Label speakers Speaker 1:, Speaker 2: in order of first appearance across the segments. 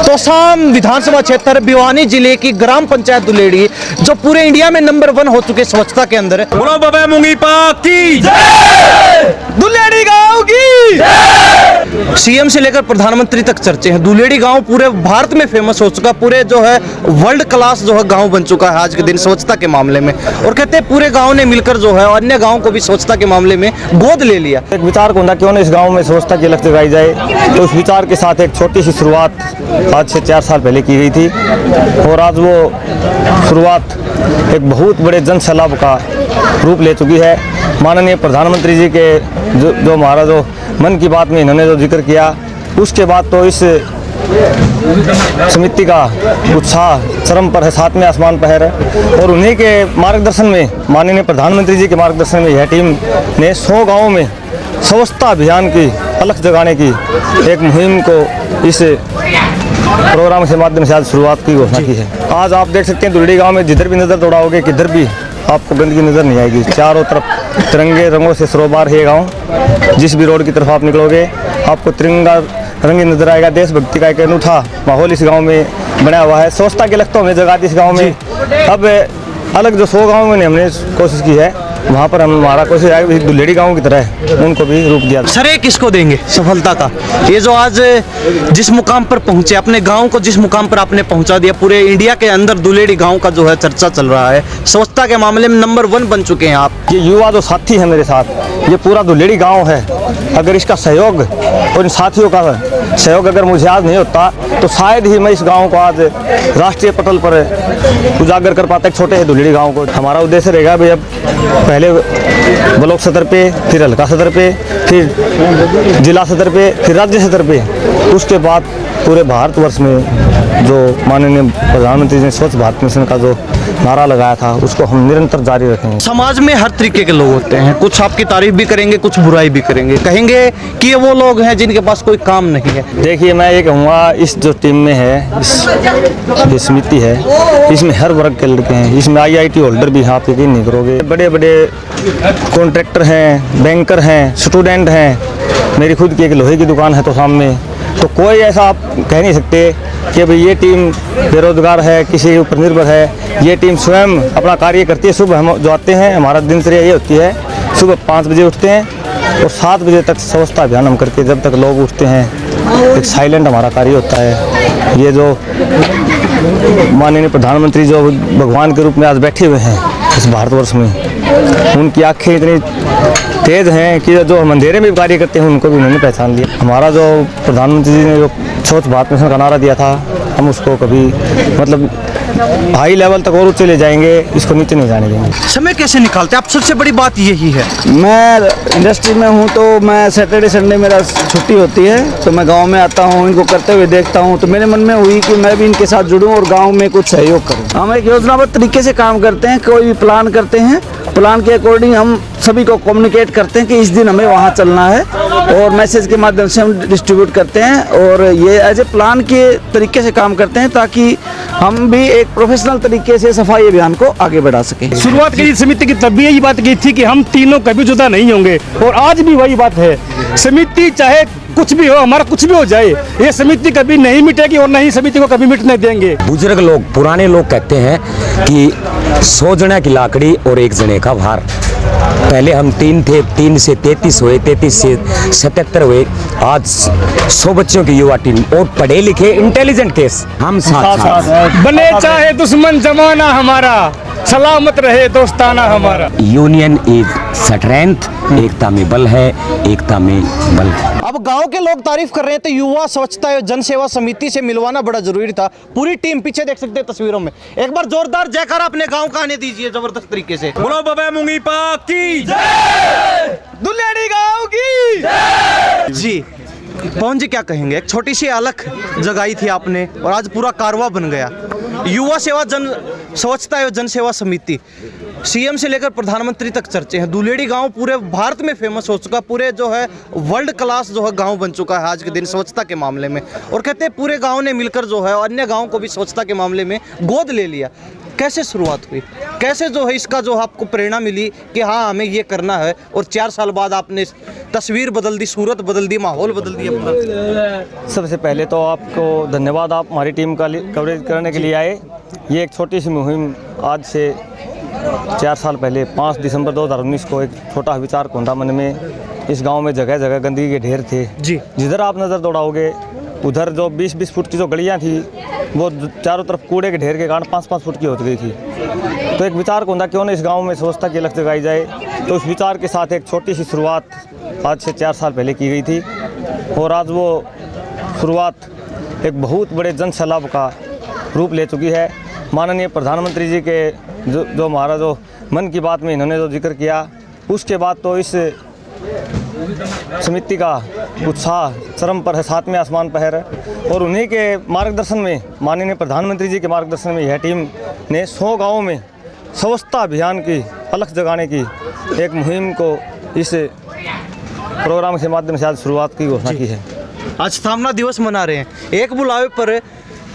Speaker 1: तोशाम विधानसभा क्षेत्र भिवानी जिले की ग्राम पंचायत दुलेड़ी जो पूरे इंडिया में नंबर 1 हो चुके स्वच्छता के अंदर है।
Speaker 2: बोलो बाबा मुंगी पाक की
Speaker 1: दुलेड़ी गांव की सीएम से लेकर प्रधानमंत्री तक चर्चे हैं। दुलेड़ी गांव पूरे भारत में फेमस हो चुका, पूरे जो है वर्ल्ड क्लास जो है गांव बन चुका है आज के दिन स्वच्छता के मामले में। और कहते हैं पूरे गांव ने मिलकर जो है अन्य गांव को भी स्वच्छता के मामले में गोद ले लिया।
Speaker 3: एक विचार को क्यों न इस गांव में स्वच्छता की लक्ष्य लगाई जाए, तो उस विचार के साथ एक छोटी सी शुरुआत आज से 4 साल पहले की गई थी और आज वो शुरुआत एक बहुत बड़े जन सैलाब का रूप ले चुकी है। माननीय प्रधानमंत्री जी के जो हमारा जो मन की बात में इन्होंने जो जिक्र किया, उसके बाद तो इस समिति का उत्साह चरम पर है, 7वें आसमान पर है। और उन्हीं के मार्गदर्शन में, माननीय प्रधानमंत्री जी के मार्गदर्शन में यह टीम ने 100 गाँवों में स्वच्छता अभियान की अलख जगाने की एक मुहिम को इस प्रोग्राम के माध्यम से आज शुरुआत की घोषणा की है। आज आप देख सकते हैं दुलेड़ी गांव में जिधर भी नज़र दौड़ाओगे किधर भी आपको गंदगी नज़र नहीं आएगी। चारों तरफ तिरंगे रंगों से सरोबार है गांव। जिस भी रोड की तरफ आप निकलोगे आपको तिरंगा रंग नजर आएगा। देशभक्ति का एक अनूठा माहौल इस गांव में बना हुआ है। स्वच्छता के लक्ष्यों में जगह इस गांव में अब अलग जो 100 गाँव में हमने कोशिश की है, वहाँ पर हमारा कोशिश है दुलेड़ी गांव की तरह उनको भी रूप दिया।
Speaker 1: श्रेय किसको देंगे सफलता का? ये जो आज जिस मुकाम पर पहुंचे, अपने गांव को जिस मुकाम पर आपने पहुंचा दिया, पूरे इंडिया के अंदर दुलेड़ी गांव का जो है चर्चा चल रहा है, स्वच्छता के मामले में नंबर 1 बन चुके हैं आप।
Speaker 3: ये युवा जो साथी है मेरे साथ, ये पूरा दुलेड़ी गाँव है। अगर इसका सहयोग और इन साथियों का सहयोग अगर मुझे आज नहीं होता तो शायद ही मैं इस गांव को आज राष्ट्रीय पटल पर उजागर कर पाता। एक छोटे से दुलेड़ी गांव को हमारा उद्देश्य रहेगा भाई, अब पहले ब्लॉक स्तर पे, फिर हल्का स्तर पे, फिर जिला स्तर पे, फिर राज्य स्तर पे, उसके बाद पूरे भारतवर्ष में जो माननीय प्रधानमंत्री ने स्वच्छ भारत मिशन का जो नारा लगाया था उसको हम निरंतर जारी रखेंगे।
Speaker 1: समाज में हर तरीके के लोग होते हैं, कुछ आपकी तारीफ भी करेंगे, कुछ बुराई भी करेंगे, कहेंगे कि ये वो लोग हैं जिनके पास कोई काम नहीं है।
Speaker 3: देखिए, मैं ये कहूँगा इस जो टीम में है, इस समिति है, इसमें हर वर्ग के लड़के हैं। इसमें IIT होल्डर भी, आप यकीन नहीं करोगे, बड़े बड़े कॉन्ट्रैक्टर हैं, बैंकर हैं, स्टूडेंट हैं। मेरी खुद की एक लोहे की दुकान है तो सामने, तो कोई ऐसा आप कह नहीं सकते कि भाई ये टीम बेरोजगार है, किसी के ऊपर निर्भर है। ये टीम स्वयं अपना कार्य करती है। सुबह हम जो आते हैं, हमारा दिनचर्या ये होती है, सुबह 5 बजे उठते हैं और 7 बजे तक स्वच्छता अभियान हम करके जब तक लोग उठते हैं एक साइलेंट हमारा कार्य होता है। ये जो माननीय प्रधानमंत्री जो भगवान के रूप में आज बैठे हुए हैं इस भारतवर्ष में, उनकी आँखें इतनी तेज हैं कि जो हम अंधेरे में कार्य करते हैं उनको भी उन्होंने पहचान लिया। हमारा जो प्रधानमंत्री जी ने जो स्वच्छ भारत मिशन का नारा दिया था, हम उसको कभी मतलब हाई लेवल तक और ऊंचे ले जाएंगे, इसको नीचे नहीं जाने देंगे।
Speaker 1: समय कैसे निकालते हैं आप? सबसे बड़ी बात यही है।
Speaker 4: मैं इंडस्ट्री में हूँ तो मैं सैटरडे संडे मेरा छुट्टी होती है तो मैं गांव में आता हूँ, इनको करते हुए देखता हूँ, तो मेरे मन में हुई कि मैं भी इनके साथ जुड़ूं और गांव में कुछ सहयोग करूँ। हम एक योजनाबद्ध तरीके से काम करते हैं। कोई भी प्लान करते हैं, प्लान के अकॉर्डिंग हम सभी को कम्युनिकेट करते हैं कि इस दिन हमें वहाँ चलना है और मैसेज के माध्यम से हम डिस्ट्रीब्यूट करते हैं और ये एज ए प्लान के तरीके से काम करते हैं ताकि हम भी एक प्रोफेशनल तरीके से सफाई अभियान को आगे बढ़ा सकें।
Speaker 5: शुरुआत की समिति की तब भी यही बात की थी कि हम तीनों कभी जुदा नहीं होंगे और आज भी वही बात है। समिति चाहे कुछ भी हो, हमारा कुछ भी हो जाए, ये समिति कभी नहीं मिटेगी और नहीं समिति को कभी मिटने देंगे।
Speaker 2: बुजुर्ग लोग, पुराने लोग कहते हैं कि 100 जने की लाकड़ी और 1 जने का भार। पहले हम 3 थे, 3 से 33 हुए, 33 से 77 हुए, आज 100 बच्चों की युवा टीम और पढ़े लिखे इंटेलिजेंट केस हम साथ
Speaker 5: बने चाहे दुश्मन जमाना हमारा, सलामत रहे दोस्ताना हमारा।
Speaker 2: यूनियन इज स्ट्रेंथ, एकता में बल है, एकता में बल है।
Speaker 1: अब गांव के लोग तारीफ कर रहे हैं तो युवा स्वच्छता एवं जन सेवा समिति से मिलवाना बड़ा जरूरी था। पूरी टीम पीछे देख सकते हैं तस्वीरों में। एक बार जोरदार जयकारा अपने गांव का आने दीजिए जबरदस्त तरीके से।
Speaker 2: बोलो बाबा मुंगी पाक की
Speaker 1: दुलेड़ी गांव की जी। पवन जी क्या कहेंगे? एक छोटी सी अलख जगाई थी आपने और आज पूरा कारवा बन गया। युवा सेवा जन स्वच्छता एवं जन सेवा समिति, सीएम से लेकर प्रधानमंत्री तक चर्चे हैं। दुलेड़ी गांव पूरे भारत में फेमस हो चुका, पूरे जो है वर्ल्ड क्लास जो है गांव बन चुका है आज के दिन स्वच्छता के मामले में। और कहते हैं पूरे गांव ने मिलकर जो है अन्य गांव को भी स्वच्छता के मामले में गोद ले लिया। कैसे शुरुआत हुई, कैसे जो है इसका जो आपको प्रेरणा मिली कि हाँ हमें ये करना है, और 4 साल बाद आपने तस्वीर बदल दी, सूरत बदल दी, माहौल बदल दिया अपना।
Speaker 3: सबसे पहले तो आपको धन्यवाद, आप हमारी टीम का कवरेज करने के लिए आए। ये एक छोटी सी मुहिम आज से 4 साल पहले 5 दिसंबर 2019 को एक छोटा विचार कोंडा मन में। इस गांव में जगह जगह गंदगी के ढेर थे
Speaker 1: जी।
Speaker 3: जिधर आप नज़र दौड़ाओगे उधर जो 20-20 फुट की जो गलियां थी वो चारों तरफ कूड़े के ढेर के कारण 5-5 फुट की हो गई थी। तो एक विचार कोंडा क्यों ना इस गांव में स्वच्छता की लक्ष्य जगाई जाए। तो उस विचार के साथ एक छोटी सी शुरुआत आज से 4 साल पहले की गई थी, और आज वो शुरुआत एक बहुत बड़े जन सैलाब का रूप ले चुकी है। माननीय प्रधानमंत्री जी के जो हमारा जो मन की बात में इन्होंने जो जिक्र किया, उसके बाद तो इस समिति का उत्साह चरम पर है, 7वें आसमान पर है। और उन्हीं के मार्गदर्शन में, माननीय प्रधानमंत्री जी के मार्गदर्शन में यह टीम ने 100 गाँवों में स्वच्छता अभियान की अलख जगाने की एक मुहिम को इस प्रोग्राम के माध्यम से आज शुरुआत की घोषणा की है।
Speaker 1: आज स्थापना दिवस मना रहे हैं। एक बुलावे पर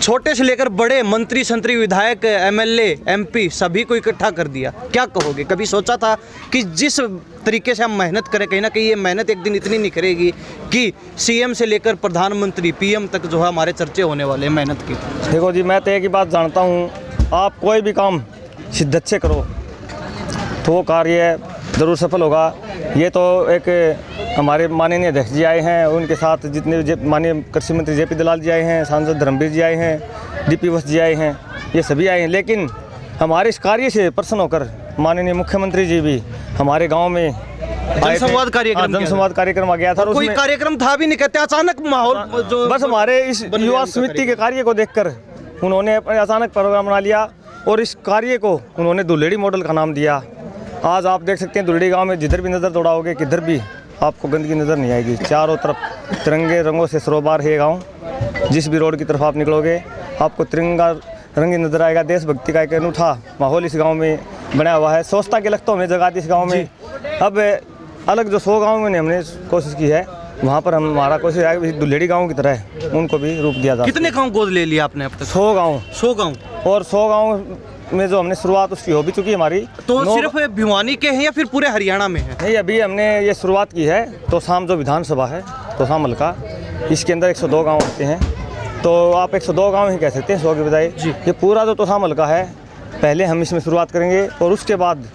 Speaker 1: छोटे से लेकर बड़े मंत्री संतरी, विधायक, एमएलए, एमपी सभी को इकट्ठा कर दिया। क्या कहोगे, कभी सोचा था कि जिस तरीके से हम मेहनत करें, कहीं ना कहीं ये मेहनत एक दिन इतनी निखरेगी कि सीएम से लेकर प्रधानमंत्री, पीएम तक जो है हमारे चर्चे होने वाले हैं मेहनत की?
Speaker 3: देखो जी, मैं तो एक ही बात जानता हूँ, आप कोई भी काम शिद्दत से करो तो वो कार्य ज़रूर सफल होगा। ये तो एक हमारे माननीय अध्यक्ष जी आए हैं, उनके साथ जितने माननीय कृषि मंत्री जेपी दलाल जी आए हैं, सांसद धर्मवीर जी आए हैं, डीपी वत्स जी आए हैं, ये सभी आए हैं। लेकिन हमारे इस कार्य से प्रसन्न होकर माननीय मुख्यमंत्री जी भी हमारे गांव में
Speaker 1: जनसंवाद
Speaker 3: कार्यक्रम आ गया था।
Speaker 1: कोई कार्यक्रम था भी नहीं, कहते अचानक माहौल जो
Speaker 3: बस हमारे इस युवा समिति के कार्य को देखकर उन्होंने अपने अचानक प्रोग्राम बना लिया, और इस कार्य को उन्होंने दुल्हेड़ी मॉडल का नाम दिया। आज आप देख सकते हैं दुल्हेड़ी गांव में जिधर भी नज़र दौड़ाओगे किधर भी आपको गंदगी नज़र नहीं आएगी। चारों तरफ तिरंगे रंगों से सरोबार है गांव। जिस भी रोड की तरफ आप निकलोगे आपको तिरंगा रंग नज़र आएगा। देशभक्ति का एक अनूठा माहौल इस गांव में बना हुआ है। स्वच्छता के लक्ष्य हमने जगा दी इस गांव में। अब अलग जो 100 गाँव में हमने कोशिश की है, वहाँ पर हमारा कोशिश है दुल्हेड़ी गाँव की तरह उनको भी रूप दिया जाए।
Speaker 1: कितने गाँव गोद ले लिया आपने अब तक?
Speaker 3: 100 गाँव।
Speaker 1: 100 गाँव।
Speaker 3: और 100 गाँव में जो हमने शुरुआत उसकी हो भी चुकी है हमारी।
Speaker 1: तो सिर्फ भिवानी के हैं या फिर पूरे हरियाणा में है?
Speaker 3: नहीं, अभी हमने ये शुरुआत की है। तोसाम जो विधानसभा है, तोसाम हल्का, इसके अंदर 102 गांव होते हैं। तो आप 102 गांव ही कह सकते हैं 100 की बजाय। ये पूरा जो तोसाम हल्का है, पहले हम इसमें शुरुआत करेंगे, और उसके बाद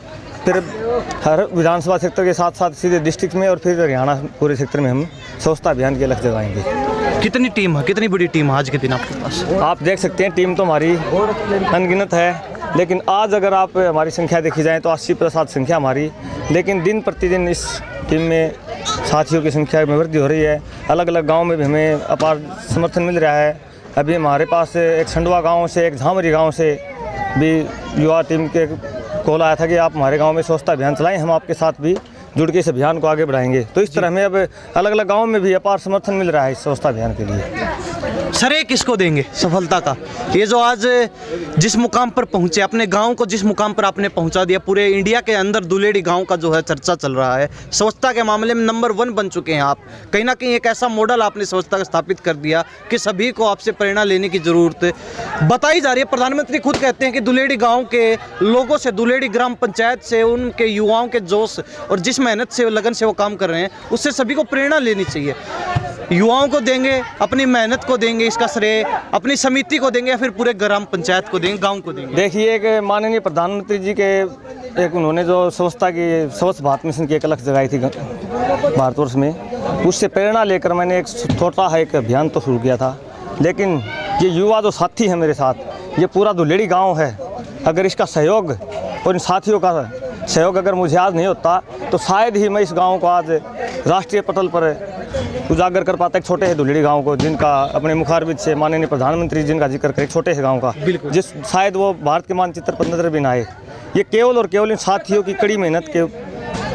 Speaker 3: फिर हर विधानसभा सेक्टर के साथ साथ सीधे डिस्ट्रिक्ट में और फिर हरियाणा पूरे सेक्टर में हम स्वच्छता अभियान के लक्ष्य जगाएंगे।
Speaker 1: कितनी टीम है, कितनी बड़ी टीम है आज के दिन आपके पास?
Speaker 3: आप देख सकते हैं टीम तो हमारी अनगिनत है, लेकिन आज अगर आप हमारी संख्या देखी जाए तो 80% संख्या हमारी। लेकिन दिन प्रतिदिन इस टीम में साथियों की संख्या में वृद्धि हो रही है। अलग अलग गांव में भी हमें अपार समर्थन मिल रहा है। अभी हमारे पास एक संडवा गांव से, एक झामरी गांव से भी युवा टीम के कॉल आया था कि आप हमारे गांव में स्वच्छता अभियान चलाएं, हम आपके साथ भी जुड़ के इस अभियान को आगे बढ़ाएंगे। तो इस तरह हमें अब अलग अलग गाँव में भी अपार समर्थन मिल रहा है इस स्वच्छता अभियान के लिए।
Speaker 1: श्रेय किसको देंगे सफलता का? ये जो आज जिस मुकाम पर पहुंचे, अपने गांव को जिस मुकाम पर आपने पहुंचा दिया, पूरे इंडिया के अंदर दुल्हेड़ी गांव का जो है चर्चा चल रहा है। स्वच्छता के मामले में नंबर 1 बन चुके हैं आप। कहीं ना कहीं एक ऐसा मॉडल आपने स्वच्छता का स्थापित कर दिया कि सभी को आपसे प्रेरणा लेने की जरूरत बताई जा रही है। प्रधानमंत्री खुद कहते हैं कि दुल्हेड़ी गाँव के लोगों से, दुल्हेड़ी ग्राम पंचायत से, उनके युवाओं के जोश और जिस मेहनत से, लगन से वो काम कर रहे हैं, उससे सभी को प्रेरणा लेनी चाहिए। युवाओं को देंगे, अपनी मेहनत को देंगे, इसका श्रेय अपनी समिति को देंगे या फिर पूरे ग्राम पंचायत को देंगे, गांव को देंगे?
Speaker 3: देखिए, एक माननीय प्रधानमंत्री जी के एक उन्होंने जो स्वच्छता की स्वच्छ भारत मिशन की एक लक्ष्य जगाई थी भारतवर्ष में, उससे प्रेरणा लेकर मैंने एक छोटा एक अभियान तो शुरू किया था। लेकिन ये युवा जो साथी है मेरे साथ, ये पूरा दुल्हेड़ी गाँव है। अगर इसका सहयोग और इन साथियों का सहयोग अगर मुझे आज नहीं होता तो शायद ही मैं इस गाँव को आज राष्ट्रीय पटल पर उजागर कर पाता। एक छोटे से दुल्हेड़ी गांव को, जिनका अपने मुखारबिंद से माननीय प्रधानमंत्री जिनका जिक्र करें, छोटे से गांव का, जिस शायद वो भारत के मानचित्र पर नजर भी ना आए। ये केवल और केवल इन साथियों की कड़ी मेहनत के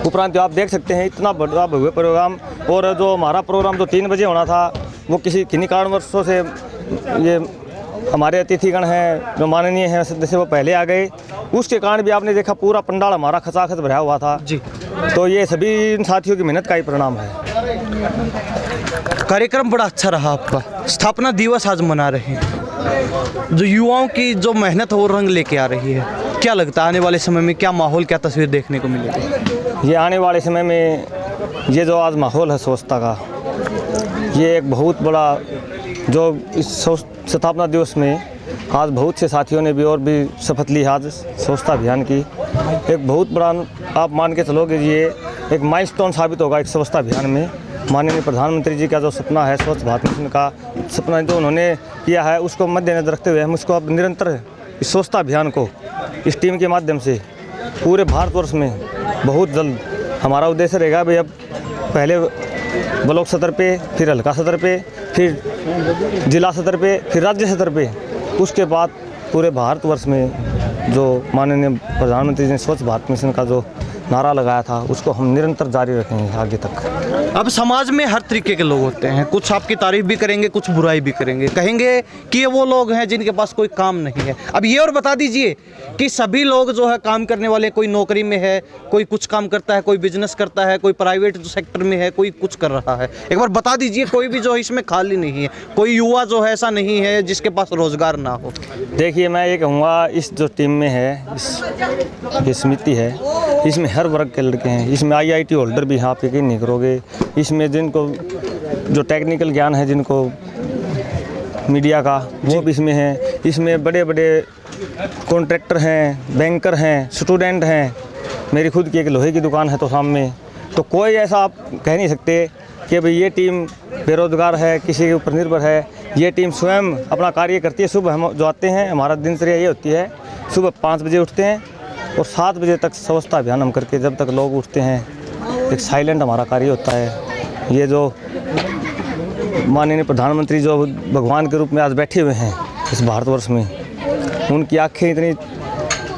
Speaker 3: उपरांत आप देख सकते हैं इतना बड़ा भव्य प्रोग्राम। और जो हमारा प्रोग्राम जो 3 बजे होना था, वो किन्हीं कारणवशों से ये हमारे अतिथिगण हैं जो माननीय हैं सदस्य, वो पहले आ गए। उसके कारण भी आपने देखा पूरा पंडाल हमारा खचाखच भरा हुआ था जी। तो ये सभी इन साथियों की मेहनत का ही परिणाम है।
Speaker 1: कार्यक्रम बड़ा अच्छा रहा आपका। स्थापना दिवस आज मना रहे हैं, जो युवाओं की जो मेहनत है वो रंग लेके आ रही है। क्या लगता है आने वाले समय में क्या माहौल, क्या तस्वीर देखने को मिलेगी?
Speaker 3: ये आने वाले समय में ये जो आज माहौल है स्वच्छता का, ये एक बहुत बड़ा, जो इस स्थापना दिवस में आज बहुत से साथियों ने भी और भी शपथ ली आज स्वच्छता अभियान की, एक बहुत बड़ा आप मान के चलोगे ये एक माइलस्टोन साबित होगा एक स्वच्छता अभियान में। माननीय प्रधानमंत्री जी का जो सपना है, स्वच्छ भारत मिशन का सपना जो उन्होंने किया है, उसको मद्देनजर रखते हुए हम उसको अब निरंतर इस स्वच्छता अभियान को इस टीम के माध्यम से पूरे भारतवर्ष में बहुत जल्द हमारा उद्देश्य रहेगा भाई। अब पहले ब्लॉक स्तर पे, फिर हल्का स्तर पे, फिर जिला स्तर पे, फिर राज्य स्तर पे, उसके बाद पूरे भारतवर्ष में जो माननीय प्रधानमंत्री जी ने स्वच्छ भारत मिशन का जो नारा लगाया था उसको हम निरंतर जारी रखेंगे आगे तक।
Speaker 1: अब समाज में हर तरीके के लोग होते हैं, कुछ आपकी तारीफ भी करेंगे, कुछ बुराई भी करेंगे, कहेंगे कि ये वो लोग हैं जिनके पास कोई काम नहीं है। अब ये और बता दीजिए कि सभी लोग जो है काम करने वाले, कोई नौकरी में है, कोई कुछ काम करता है, कोई बिजनेस करता है, कोई प्राइवेट सेक्टर में है, कोई कुछ कर रहा है। एक बार बता दीजिए, कोई भी जो इसमें खाली नहीं है, कोई युवा जो है ऐसा नहीं है जिसके पास रोजगार ना हो।
Speaker 3: देखिए, मैं ये कहूँगा इस जो टीम में है, इस समिति है, इसमें हर वर्ग के लड़के हैं। इसमें IIT होल्डर भी, आप यकीन नहीं करोगे, इसमें जिनको जो टेक्निकल ज्ञान है, जिनको मीडिया का, वो भी इसमें है। इसमें बड़े बड़े कॉन्ट्रैक्टर हैं, बैंकर हैं, स्टूडेंट हैं। मेरी खुद की एक लोहे की दुकान है तो सामने, तो कोई ऐसा आप कह नहीं सकते कि भाई ये टीम बेरोजगार है, किसी के ऊपर निर्भर है। ये टीम स्वयं अपना कार्य करती है। सुबह हम जो आते हैं, हमारा दिनचर्या ये होती है, सुबह 5 बजे उठते हैं और 7 बजे तक स्वच्छता अभियान हम करके जब तक लोग उठते हैं, एक साइलेंट हमारा कार्य होता है। ये जो माननीय प्रधानमंत्री जो भगवान के रूप में आज बैठे हुए हैं इस भारतवर्ष में, उनकी आँखें इतनी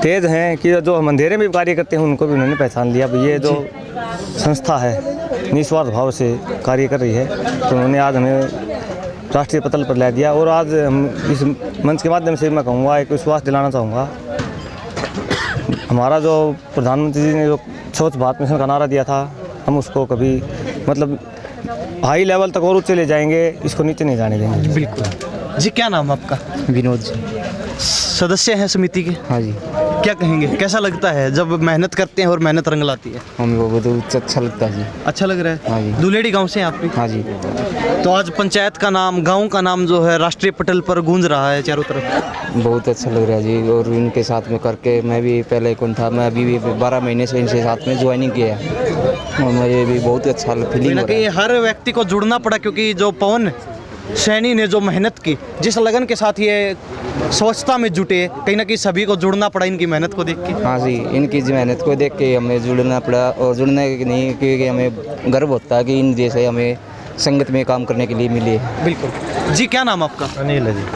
Speaker 3: तेज़ हैं कि जो हम अंधेरे में भी कार्य करते हैं उनको भी उन्होंने पहचान लिया। ये जो संस्था है निस्वार्थ भाव से कार्य कर रही है, तो उन्होंने आज हमें राष्ट्रीय पटल पर ला दिया। और आज हम इस मंच के माध्यम से मैं कहूँगा, एक विश्वास दिलाना चाहूँगा, हमारा जो प्रधानमंत्री जी ने जो स्वच्छ भारत मिशन का नारा दिया था, हम उसको कभी मतलब हाई लेवल तक और ऊँचे ले जाएंगे, इसको नीचे नहीं जाने देंगे।
Speaker 1: बिल्कुल जी। क्या नाम आपका?
Speaker 6: विनोद जी।
Speaker 1: सदस्य हैं समिति के?
Speaker 6: हाँ जी।
Speaker 1: क्या कहेंगे, कैसा लगता है जब मेहनत करते हैं और मेहनत रंग लाती है?
Speaker 6: हमको बहुत अच्छा लगता है जी।
Speaker 1: अच्छा लग रहा है।
Speaker 6: हाँ जी।
Speaker 1: दुलेड़ी गांव से हैं आप भी?
Speaker 6: हाँ जी।
Speaker 1: तो आज पंचायत का नाम, गांव का नाम जो है राष्ट्रीय पटल पर गूंज रहा है चारों तरफ।
Speaker 6: बहुत अच्छा लग रहा है जी। और इनके साथ में करके मैं भी पहले कौन था, मैं अभी भी 12 महीने से इनके साथ में ज्वाइनिंग किया है और मुझे भी बहुत अच्छा फीलिंग हो रहा है।
Speaker 1: हर व्यक्ति को जुड़ना पड़ा, क्योंकि जो पवन सैनी ने जो मेहनत की, जिस लगन के साथ ये स्वच्छता में जुटे, कहीं ना कहीं सभी को जुड़ना पड़ा इनकी मेहनत को देख के।
Speaker 6: हाँ जी, इनकी मेहनत को देख के हमें जुड़ना पड़ा। और जुड़ने के नहीं, क्योंकि हमें गर्व होता है कि इन जैसे हमें संगत में काम करने के लिए मिले।
Speaker 1: बिल्कुल जी। क्या नाम आपका?
Speaker 3: अनिल है जी।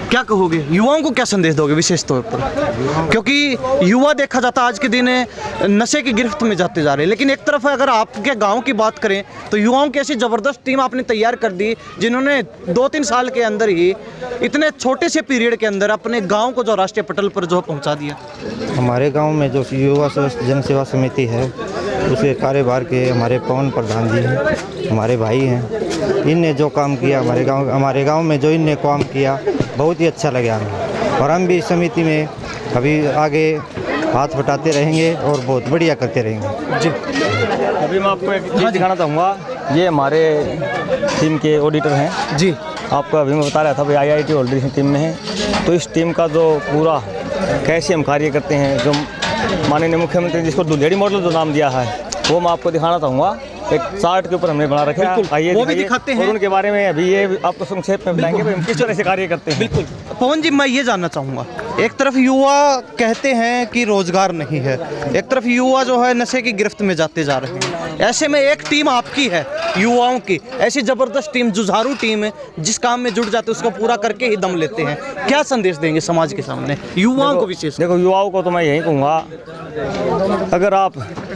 Speaker 1: क्या कहोगे, युवाओं को क्या संदेश दोगे विशेष तौर पर? क्योंकि युवा देखा जाता आज के दिन नशे की गिरफ्त में जाते जा रहे हैं, लेकिन एक तरफ अगर आपके गांव की बात करें तो युवाओं की ऐसी ज़बरदस्त टीम आपने तैयार कर दी, जिन्होंने 2-3 साल के अंदर ही इतने छोटे से पीरियड के अंदर अपने गाँव को जो राष्ट्रीय पटल पर जो पहुँचा दिया।
Speaker 7: हमारे गांव में जो युवा जन सेवा समिति है, उसके कार्यभार के हमारे पवन प्रधान जी हैं, हमारे भाई हैं। इनने जो काम किया हमारे गांव में जो इनने काम किया, बहुत ही अच्छा लगा हमें। और हम भी इस समिति में अभी आगे हाथ बटाते रहेंगे और बहुत बढ़िया करते रहेंगे
Speaker 1: जी।
Speaker 3: अभी मैं आपको एक चीज़ दिखाना चाहूँगा। ये हमारे टीम के ऑडिटर हैं
Speaker 1: जी।
Speaker 3: आपको अभी मैं बता रहा था भाई, IIT होल्डर इस टीम में है। तो इस टीम का जो पूरा कैसे हम कार्य करते हैं, जो माननीय मुख्यमंत्री जिसको दुलेड़ी मॉडल जो नाम दिया है, वो मैं आपको दिखाना चाहूँगा। एक चार्ट के ऊपर हमने बना रखा है, आइए
Speaker 1: वो भी दिखाते हैं।
Speaker 3: और उनके बारे में अभी ये आपको संक्षेप में बताएंगे हम किस तरह से कार्य करते हैं।
Speaker 1: बिल्कुल। पवन जी, मैं ये जानना चाहूँगा, एक तरफ युवा कहते हैं कि रोजगार नहीं है, एक तरफ युवा जो है नशे की गिरफ्त में जाते जा रहे हैं, ऐसे में एक टीम आपकी है युवाओं की, ऐसी ज़बरदस्त टीम, जुझारू टीम है, जिस काम में जुट जाते उसको पूरा करके ही दम लेते हैं। क्या संदेश देंगे समाज के सामने, युवाओं को विशेष?
Speaker 3: देखो, युवाओं को तो मैं यही कहूँगा, अगर आप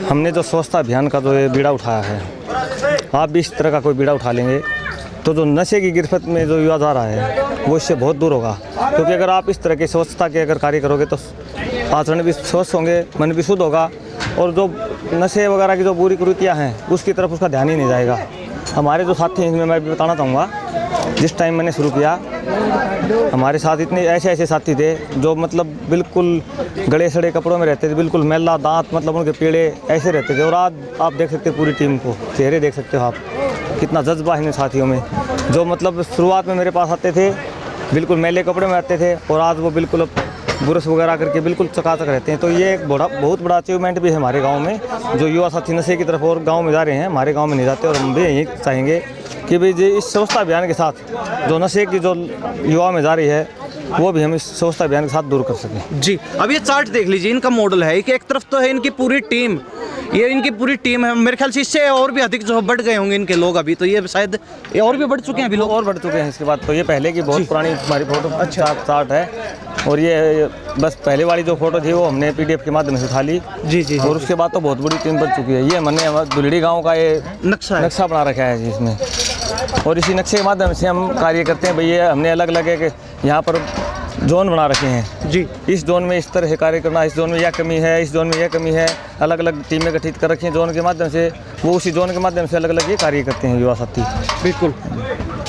Speaker 3: हमने जो स्वच्छता अभियान का जो ये बीड़ा उठाया है, आप भी इस तरह का कोई बीड़ा उठा लेंगे तो जो नशे की गिरफ्त में जो युवा जा रहा है वो इससे बहुत दूर होगा। क्योंकि अगर आप इस तरह की स्वच्छता के अगर कार्य करोगे तो आचरण भी स्वस्थ होंगे, मन भी शुद्ध होगा, और जो नशे वगैरह की जो बुरी कुरीतियाँ हैं उसकी तरफ उसका ध्यान ही नहीं जाएगा। हमारे जो साथी हैं, इसमें मैं भी बताना चाहूँगा, जिस टाइम मैंने शुरू किया हमारे साथ इतने ऐसे ऐसे साथी थे जो मतलब बिल्कुल गड़े सड़े कपड़ों में रहते थे, बिल्कुल मैला दांत, मतलब उनके पीड़े ऐसे रहते थे। और आज आप देख सकते हो पूरी टीम को, चेहरे देख सकते हो आप, कितना जज्बा है इन साथियों में। जो मतलब शुरुआत में मेरे पास आते थे बिल्कुल मैले कपड़े में आते थे और आज वो बिल्कुल ब्रश वगैरह करके बिल्कुल चकाचक रहते हैं। तो ये एक बहुत बड़ा अचीवमेंट भी है हमारे गांव में। जो युवा साथी नशे की तरफ और गांव में जा रहे हैं, हमारे गांव में नहीं जाते, और हम भी यही चाहेंगे कि भाई जी इस स्वच्छता अभियान के साथ जो नशे की जो युवा में जा रही है वो भी हम इस स्वच्छता अभियान के साथ दूर कर सकें।
Speaker 1: जी, अब ये चार्ट देख लीजिए, इनका मॉडल है कि एक तरफ तो है इनकी पूरी टीम, ये इनकी पूरी टीम है। मेरे ख्याल से इससे और भी अधिक जो बढ़ गए होंगे इनके लोग अभी, तो ये शायद ये और भी बढ़ चुके हैं अभी लोग,
Speaker 3: और बढ़ चुके हैं इसके बाद। तो ये पहले की बहुत पुरानी हमारी फोटो चार्ट है, और ये बस पहले वाली जो फोटो थी वो हमने PDF के माध्यम से उठा ली।
Speaker 1: जी।
Speaker 3: और उसके बाद तो बहुत बड़ी टीम बन चुकी है। ये हमने दुलेड़ी गाँव का ये नक्शा बना रखा है जी इसमें, और इसी नक्शे के माध्यम से हम कार्य करते हैं। भैया हमने अलग अलग एक यहाँ पर जोन बना रखे हैं
Speaker 1: जी,
Speaker 3: इस जोन में इस तरह से कार्य करना, इस जोन में यह कमी है, इस जोन में यह कमी है, अलग अलग टीमें गठित कर रखी हैं जोन के माध्यम से। वो उसी जोन के माध्यम से अलग अलग ये कार्य करते हैं युवा साथी।
Speaker 1: बिल्कुल।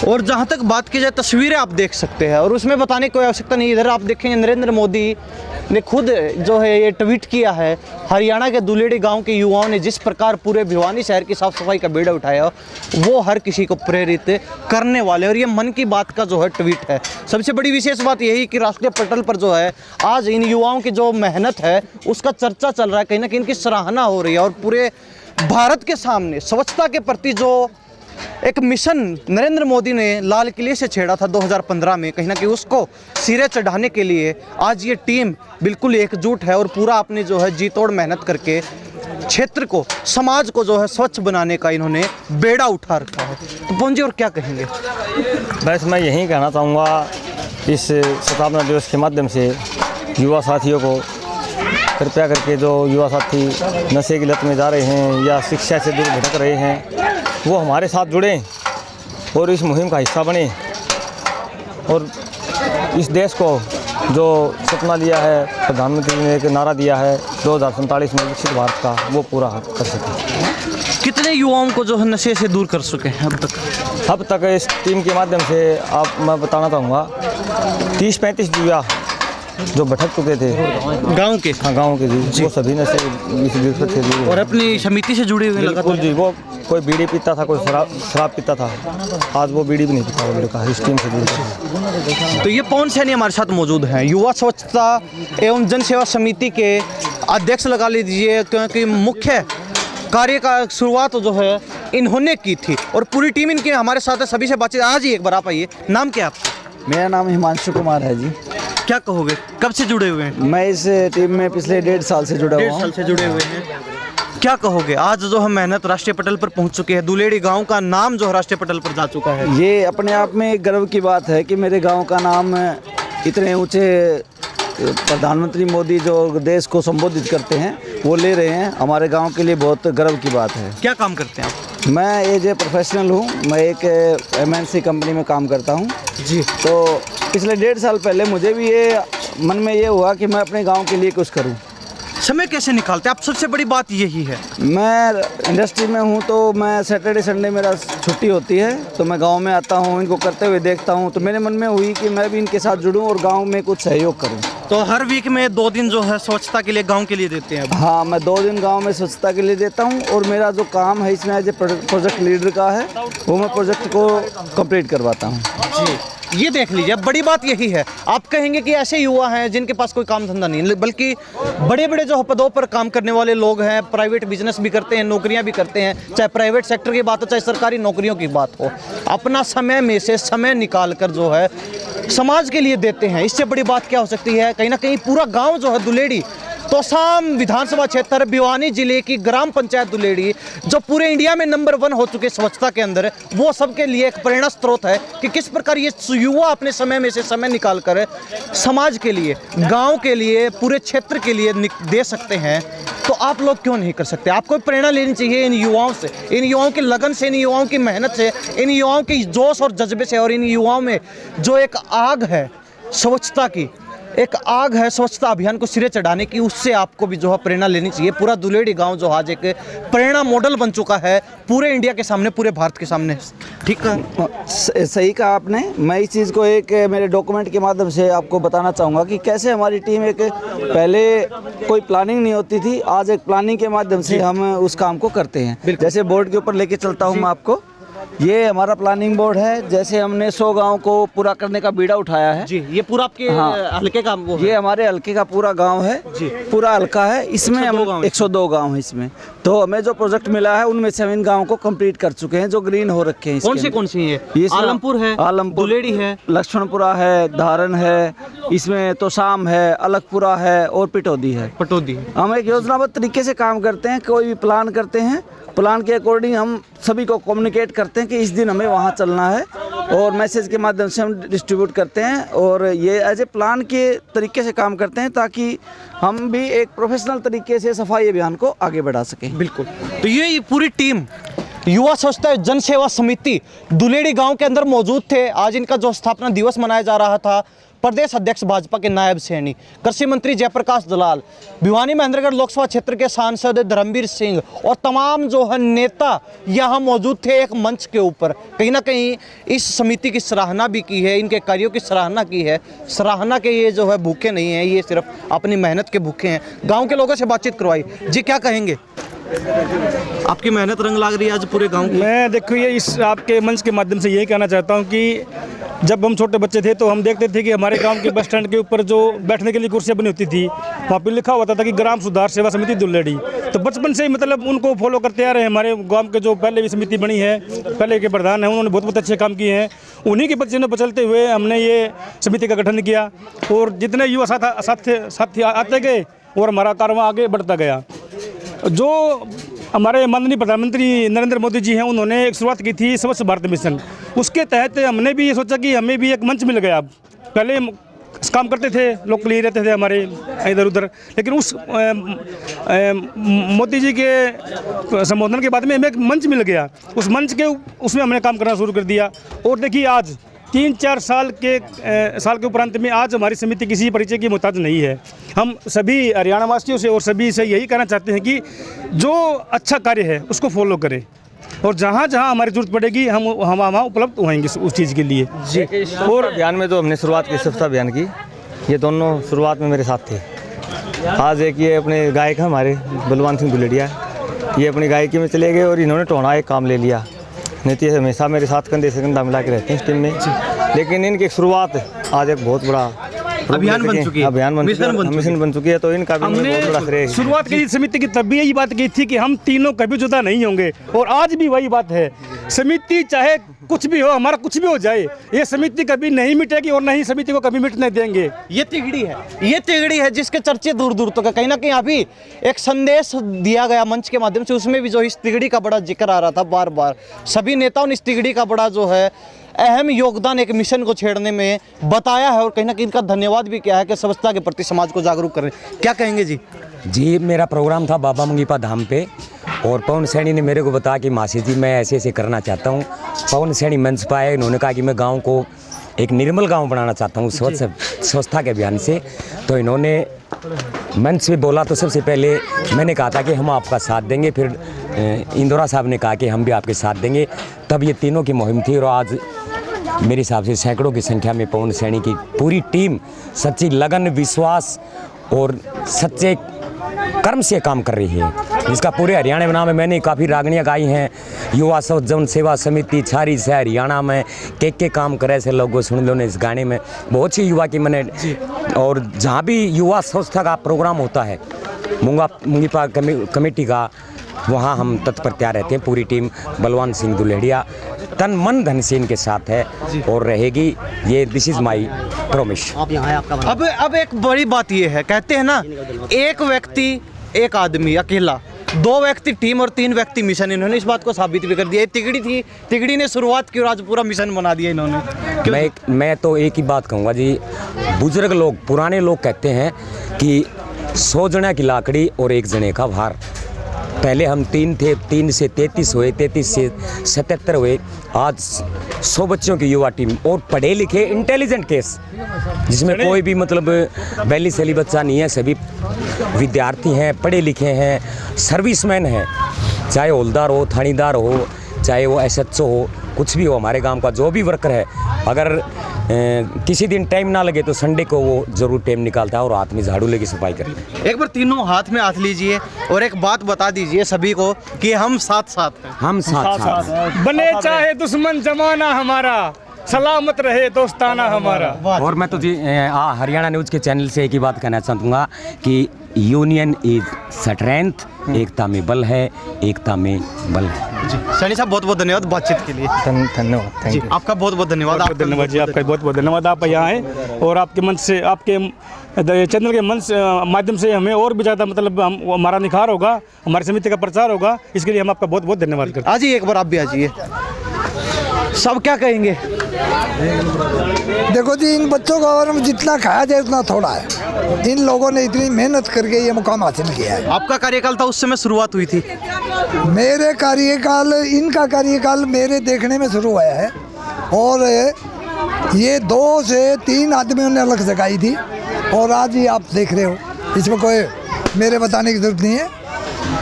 Speaker 1: और जहाँ तक बात की जाए, तस्वीरें आप देख सकते हैं और उसमें बताने की कोई आवश्यकता नहीं। इधर आप देखेंगे नरेंद्र मोदी ने खुद जो है ये ट्वीट किया है, हरियाणा के दुलेड़ी गांव के युवाओं ने जिस प्रकार पूरे भिवानी शहर की साफ सफाई का बीड़ा उठाया वो हर किसी को प्रेरित करने वाले, और ये मन की बात का जो है ट्वीट है। सबसे बड़ी विशेष बात यही कि राष्ट्रीय पटल पर जो है आज इन युवाओं की जो मेहनत है उसका चर्चा चल रहा है, कहीं ना कहीं इनकी सराहना हो रही है। और पूरे भारत के सामने स्वच्छता के प्रति जो एक मिशन नरेंद्र मोदी ने लाल किले से छेड़ा था 2015 में, कहीं ना कहीं उसको सिरे चढ़ाने के लिए आज ये टीम बिल्कुल एकजुट है और पूरा अपनी जो है जी तोड़ मेहनत करके क्षेत्र को, समाज को जो है स्वच्छ बनाने का इन्होंने बेड़ा उठा रखा है। तो पवन जी और क्या कहेंगे?
Speaker 3: बस मैं यही कहना चाहूँगा इस स्थापना दिवस के माध्यम से युवा साथियों को, कृपया करके जो युवा साथी नशे की लत में जा रहे हैं या शिक्षा से दूर भटक रहे हैं वो हमारे साथ जुड़ें और इस मुहिम का हिस्सा बने, और इस देश को जो सपना लिया है प्रधानमंत्री ने एक नारा दिया है 2047 में विकसित भारत का, वो पूरा कर सके।
Speaker 1: कितने युवाओं को जो है नशे से दूर कर चुके हैं अब तक?
Speaker 3: इस टीम के माध्यम से मैं बताना चाहूँगा 30-35 युवा जो भटक चुके थे
Speaker 1: गांव के,
Speaker 3: हाँ गाँव के जी, वो सभी नशे से दूर
Speaker 1: और अपनी समिति से जुड़े हुए
Speaker 3: बिल्कुल जी। वो कोई बीड़ी पीता था, कोई शराब पीता था, आज वो बीड़ी भी नहीं पीता वो लड़का इस टीम से जुड़।
Speaker 1: तो ये पवन सैनी हमारे साथ मौजूद हैं, युवा स्वच्छता एवं जन सेवा समिति के अध्यक्ष लगा लीजिए, क्योंकि मुख्य कार्य का शुरुआत जो है इन्होंने की थी और पूरी टीम इनकी हमारे साथ है। सभी से बातचीत आज ही एक बार आप आइए। नाम क्या है आपका?
Speaker 4: मेरा नाम हिमांशु कुमार है जी।
Speaker 1: क्या कहोगे, कब से जुड़े हुए हैं?
Speaker 4: मैं इस टीम में पिछले 1.5 साल से जुड़ा हुआ हूँ।
Speaker 1: 1.5 साल से जुड़े हुए हैं। क्या कहोगे, आज जो हम मेहनत राष्ट्रीय पटल पर पहुंच चुके हैं, दुलेड़ी गांव का नाम जो राष्ट्रीय पटल पर जा चुका है,
Speaker 4: ये अपने आप में एक गर्व की बात है कि मेरे गांव का नाम इतने ऊंचे प्रधानमंत्री मोदी जो देश को संबोधित करते हैं वो ले रहे हैं। हमारे गांव के लिए बहुत गर्व की बात है।
Speaker 1: क्या काम करते हैं आप?
Speaker 4: मैं एज ए प्रोफेशनल हूँ, मैं एक MNC कंपनी में काम करता हूँ
Speaker 1: जी।
Speaker 4: तो पिछले 1.5 साल पहले मुझे भी ये मन में ये हुआ कि मैं अपने गांव के लिए कुछ करूं।
Speaker 1: समय कैसे निकालते हैं आप? सबसे बड़ी बात यही है।
Speaker 4: मैं इंडस्ट्री में हूं तो मैं सैटरडे संडे मेरा छुट्टी होती है, तो मैं गांव में आता हूं, इनको करते हुए देखता हूं, तो मेरे मन में हुई कि मैं भी इनके साथ जुड़ूं और गांव में कुछ सहयोग करूं।
Speaker 1: तो हर वीक में 2 दिन जो है स्वच्छता के लिए गांव के लिए देते हैं?
Speaker 4: हाँ, मैं 2 दिन गांव में स्वच्छता के लिए देता हूं, और मेरा जो काम है इसमें एज ए प्रोजेक्ट लीडर का है, वो मैं प्रोजेक्ट को कंप्लीट करवाता हूँ
Speaker 1: जी। ये देख लीजिए, बड़ी बात यही है। आप कहेंगे कि ऐसे युवा हैं जिनके पास कोई काम धंधा नहीं, बल्कि बड़े बड़े जो पदों पर काम करने वाले लोग हैं, प्राइवेट बिजनेस भी करते हैं, नौकरियां भी करते हैं, चाहे प्राइवेट सेक्टर की बात हो चाहे सरकारी नौकरियों की बात हो, अपना समय में से समय निकाल कर जो है समाज के लिए देते हैं। इससे बड़ी बात क्या हो सकती है? कहीं ना कहीं पूरा गाँव जो है दुलेड़ी, तोसाम विधानसभा क्षेत्र भिवानी जिले की ग्राम पंचायत दुलेड़ी, जो पूरे इंडिया में नंबर 1 हो चुके स्वच्छता के अंदर, वो सबके लिए एक प्रेरणा स्रोत है कि किस प्रकार ये युवा अपने समय में से समय निकाल कर समाज के लिए, गांव के लिए, पूरे क्षेत्र के लिए दे सकते हैं। तो आप लोग क्यों नहीं कर सकते? आपको प्रेरणा लेनी चाहिए इन युवाओं से, इन युवाओं की लगन से, इन युवाओं की मेहनत से, इन युवाओं की जोश और जज्बे से, और इन युवाओं में जो एक आग है स्वच्छता की, एक आग है स्वच्छता अभियान को सिरे चढ़ाने की, उससे आपको भी जो है प्रेरणा लेनी चाहिए। पूरा दुलेड़ी गांव जो आज एक प्रेरणा मॉडल बन चुका है पूरे इंडिया के सामने, पूरे भारत के सामने। ठीक है,
Speaker 4: सही कहा आपने। मैं इस चीज़ को एक मेरे डॉक्यूमेंट के माध्यम से आपको बताना चाहूँगा कि कैसे हमारी टीम एक पहले कोई प्लानिंग नहीं होती थी, आज एक प्लानिंग के माध्यम से हम उस काम को करते हैं। जैसे बोर्ड के ऊपर लेके चलता हूँ मैं आपको, ये हमारा प्लानिंग बोर्ड है। जैसे हमने 100 गांव को पूरा करने का बीड़ा उठाया है
Speaker 1: जी। ये पूरा आपके हल्के का वो है?
Speaker 4: ये हमारे हल्के का पूरा गांव है जी, पूरा हल्का है। इसमें हम 102 गांव है इसमें। तो हमें जो प्रोजेक्ट मिला है उनमें से हम इन गाँव को कंप्लीट कर चुके हैं, जो ग्रीन हो रखे हैं।
Speaker 1: कौन सी है? आलमपुर है,
Speaker 4: आलमपुर,
Speaker 1: दुलेड़ी है,
Speaker 4: लक्ष्मणपुरा है, धारण है, इसमें तोशाम है, अलगपुरा है और पिटौदी है। हम एक योजनाबद्ध तरीके से काम करते हैं। कोई भी प्लान करते हैं, प्लान के अकॉर्डिंग हम सभी को कम्युनिकेट करते हैं कि इस दिन हमें वहाँ चलना है, और मैसेज के माध्यम से हम डिस्ट्रीब्यूट करते हैं। और ये एज ए प्लान के तरीके से काम करते हैं ताकि हम भी एक प्रोफेशनल तरीके से सफाई अभियान को आगे बढ़ा सकें।
Speaker 1: बिल्कुल। तो ये पूरी टीम युवा स्वच्छता जन सेवा समिति दुलेड़ी गांव के अंदर मौजूद थे। आज इनका जो स्थापना दिवस मनाया जा रहा था, प्रदेश अध्यक्ष भाजपा के नायब सैनी, कृषि मंत्री जयप्रकाश दलाल, भिवानी महेंद्रगढ़ लोकसभा क्षेत्र के सांसद धर्मवीर सिंह और तमाम जो है नेता यहाँ मौजूद थे एक मंच के ऊपर। कहीं ना कहीं इस समिति की सराहना भी की है, इनके कार्यों की सराहना की है। सराहना के ये जो है भूखे नहीं हैं, ये सिर्फ अपनी मेहनत के भूखे हैं। गाँव के लोगों से बातचीत करवाई जी, क्या कहेंगे? आपकी मेहनत रंग लाग रही है आज पूरे गांव की।
Speaker 5: मैं देखो ये इस आपके मंच के माध्यम से यही कहना चाहता हूँ कि जब हम छोटे बच्चे थे तो हम देखते थे कि हमारे गांव के बस स्टैंड के ऊपर जो बैठने के लिए कुर्सियाँ बनी होती थी, वहाँ पे लिखा होता था कि ग्राम सुधार सेवा समिति दुलेड़ी। तो बचपन से ही मतलब उनको फॉलो करते आ रहे हैं। हमारे गांव के जो पहले भी समिति बनी है, पहले के प्रधान हैं, उन्होंने बहुत अच्छे काम किए हैं। उन्हीं के बच्चे ने बचलते हुए हमने ये समिति का गठन किया, और जितने युवा साथी आते गए और हमारा कारवां आगे बढ़ता गया। जो हमारे माननीय प्रधानमंत्री नरेंद्र मोदी जी हैं, उन्होंने एक शुरुआत की थी स्वच्छ भारत मिशन। उसके तहत हमने भी ये सोचा कि हमें भी एक मंच मिल गया। पहले काम करते थे, लोग लिए रहते थे हमारे इधर उधर, लेकिन उस मोदी जी के संबोधन के बाद में हमें एक मंच मिल गया। उस मंच के उसमें हमने काम करना शुरू कर दिया। और देखिए आज 3-4 साल के उपरांत में आज हमारी समिति किसी परिचय की मोहताज नहीं है। हम सभी हरियाणा वासियों से और सभी से यही कहना चाहते हैं कि जो अच्छा कार्य है उसको फॉलो करें, और जहाँ जहाँ हमारी जरूरत पड़ेगी हम वहाँ उपलब्ध होंगे उस चीज़ के लिए जी।
Speaker 3: और अभियान में जो हमने शुरुआत की स्वच्छता अभियान की, ये दोनों शुरुआत में मेरे साथ थे। आज एक ये अपने गायक है हमारे बलवान सिंह दुलेड़िया, ये अपनी गायकी में चले गए और इन्होंने टोना एक काम ले लिया। नहीं तो हमेशा मेरे साथ कंधे से कंधा मिला के रहते हैं इस टीम में, लेकिन इनकी शुरुआत आज एक बहुत बड़ा
Speaker 1: अभियान बन चुकी है,
Speaker 3: अभियान मिशन बन चुकी है। तो इनका भी बहुत बड़ा श्रेय है।
Speaker 5: शुरुआत की समिति की तब भी यही बात की थी कि हम तीनों कभी जुदा नहीं होंगे, और आज भी वही बात है। समिति चाहे कुछ भी हो, हमारा कुछ भी हो जाए, ये समिति कभी नहीं मिटेगी और नहीं समिति को कभी मिटने देंगे।
Speaker 1: ये तिगड़ी है जिसके चर्चे दूर दूर तक है। कहीं ना कहीं अभी एक संदेश दिया गया मंच के माध्यम से, उसमें भी जो इस तिगड़ी का बड़ा जिक्र आ रहा था बार बार। सभी नेताओं ने इस तिगड़ी का बड़ा जो है अहम योगदान एक मिशन को छेड़ने में बताया है, और कहीं ना कहीं इनका धन्यवाद भी किया है कि स्वच्छता के प्रति समाज को जागरूक करें। क्या कहेंगे जी?
Speaker 2: जी, मेरा प्रोग्राम था बाबा मंगीपा धाम पे, और पवन सैनी ने मेरे को बताया कि मासी जी मैं ऐसे ऐसे करना चाहता हूँ। पवन सैनी मंच पर आए, उन्होंने कहा कि मैं गाँव को एक निर्मल गांव बनाना चाहता हूँ स्वच्छता के अभियान से। तो इन्होंने मंच पे बोला तो सबसे पहले मैंने कहा था कि हम आपका साथ देंगे, फिर इंदौरा साहब ने कहा कि हम भी आपके साथ देंगे। तब ये तीनों की मुहिम थी, और आज मेरे हिसाब से सैकड़ों की संख्या में पवन सैनी की पूरी टीम सच्ची लगन, विश्वास और सच्चे कर्म से काम कर रही है, जिसका पूरे हरियाणा में नाम है। मैंने काफ़ी रागनियाँ गाई हैं, युवा स्वच्छ जन सेवा समिति छारी से हरियाणा में के काम करे से लोगों सुन लो ने इस गाने में बहुत सी युवा की मैंने। और जहाँ भी युवा स्वच्छता का प्रोग्राम होता है मुंगीपा कमेटी का, वहाँ हम तत्पर रहते हैं। पूरी टीम बलवान सिंह दुलेड़िया तन मन धन से इनके साथ है और रहेगी। ये दिस इज माई प्रॉमिस।
Speaker 1: अब एक बड़ी बात ये है, कहते हैं ना, एक व्यक्ति एक आदमी अकेला, 2 व्यक्ति टीम और 3 व्यक्ति मिशन। इन्होंने इस बात को साबित भी कर दिया। तिगड़ी थी, तिगड़ी ने शुरुआत की और आज पूरा मिशन बना दिया इन्होंने।
Speaker 2: मैं तो एक ही बात कहूँगा जी, बुजुर्ग लोग, पुराने लोग कहते हैं कि 100 जने की लाकड़ी और 1 जने का भार। पहले हम 3 थे, 3 से 33 हुए, 33 से 77 हुए, आज 100 बच्चों की युवा टीम और पढ़े लिखे इंटेलिजेंट केस, जिसमें कोई भी मतलब बैली सैली बच्चा नहीं है, सभी विद्यार्थी हैं, पढ़े लिखे हैं, सर्विसमैन हैं, चाहे हौलदार हो, थानेदार हो, चाहे वो SHO हो, कुछ भी हो, हमारे गांव का जो भी वर्कर है, अगर किसी दिन टाइम ना लगे तो संडे को वो जरूर टाइम निकालता है और हाथ में झाड़ू लेके सफाई करते हैं।
Speaker 1: एक बार तीनों हाथ में हाथ लीजिए और एक बात बता दीजिए सभी को कि हम साथ साथ हैं।
Speaker 2: हम साथ
Speaker 5: बने चाहे दुश्मन जमाना हमारा, सलामत रहे दोस्ताना हमारा।
Speaker 2: और मैं तो जी हरियाणा न्यूज़ के चैनल से एक ही बात कहना चाहूँगा कि यूनियन इज स्ट्रेंथ, एकता में बल है, एकता में बल है।
Speaker 1: जी सैनी साहब बहुत बहुत धन्यवाद बातचीत के लिए।
Speaker 3: धन्यवाद, थैंक यू।
Speaker 1: आपका बहुत बहुत धन्यवाद।
Speaker 5: आपका धन्यवाद जी, आपका बहुत बहुत धन्यवाद। आप यहाँ आए और आपके मंच से, आपके चैनल के मंच माध्यम से हमें और भी ज़्यादा मतलब हमारा निखार होगा, हमारी समिति का प्रचार होगा, इसके लिए हम आपका बहुत बहुत धन्यवाद करते हैं।
Speaker 1: आजिए एक बार आप भी आजिए। सब क्या कहेंगे?
Speaker 8: देखो जी, इन बच्चों का और जितना खाया जाए उतना थोड़ा है। इन लोगों ने इतनी मेहनत करके ये मुकाम हासिल किया है।
Speaker 1: आपका कार्यकाल था, उस समय शुरुआत हुई थी?
Speaker 8: मेरे कार्यकाल, इनका कार्यकाल मेरे देखने में शुरू हुआ है और ये 2 से 3 आदमियों ने अलग जगाई थी और आज ही आप देख रहे हो, इसमें कोई मेरे बताने की जरूरत नहीं है,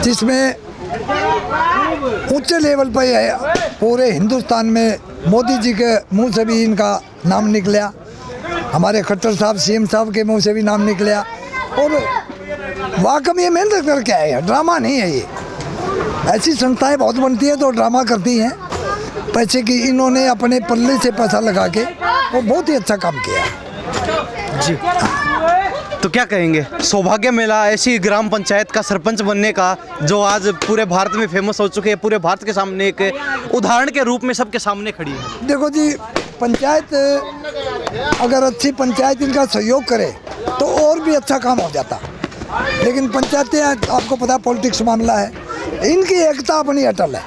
Speaker 8: जिसमें ऊंचे लेवल पर है। पूरे हिंदुस्तान में मोदी जी के मुंह से भी इनका नाम निकला, हमारे खट्टर साहब CM साहब के मुंह से भी नाम निकला और वाकई ये मेहनत करके आए हैं, ड्रामा नहीं है ये। ऐसी संस्थाएं बहुत बनती है तो ड्रामा करती हैं पैसे की, इन्होंने अपने पल्ले से पैसा लगा के वो बहुत ही अच्छा काम किया
Speaker 1: जी। तो क्या कहेंगे, सौभाग्य मेला ऐसी ग्राम पंचायत का सरपंच बनने का जो आज पूरे भारत में फेमस हो चुके हैं, पूरे भारत के सामने एक उदाहरण के रूप में सबके सामने खड़ी है।
Speaker 8: देखो जी, पंचायत अगर अच्छी पंचायत इनका सहयोग करे तो और भी अच्छा काम हो जाता, लेकिन पंचायतें आपको पता है पॉलिटिक्स मामला है, इनकी एकता अपनी अटल है,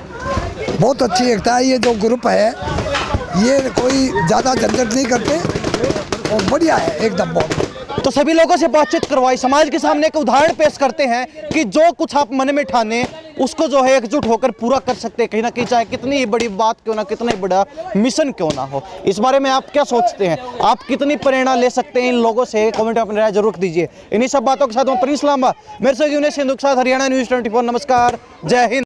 Speaker 8: बहुत अच्छी एकता है। ये जो ग्रुप है ये कोई ज़्यादा झंझट नहीं करते और बढ़िया है एकदम बहुत।
Speaker 1: तो सभी लोगों से बातचीत करवाई, समाज के सामने एक उदाहरण पेश करते हैं कि जो कुछ आप मन में ठाने उसको जो है एकजुट होकर पूरा कर सकते हैं, कहीं ना कहीं चाहे कितनी ही बड़ी बात क्यों ना, कितना ही बड़ा मिशन क्यों ना हो। इस बारे में आप क्या सोचते हैं? आप कितनी प्रेरणा ले सकते हैं इन लोगों से? कमेंट में अपनी राय जरूर दीजिए। इन्हीं सब बातों के साथ मैं प्रिंस लांबा, मेरे से यूनिस हिंदू के साथ हरियाणा न्यूज़ 24। नमस्कार, जय हिंद।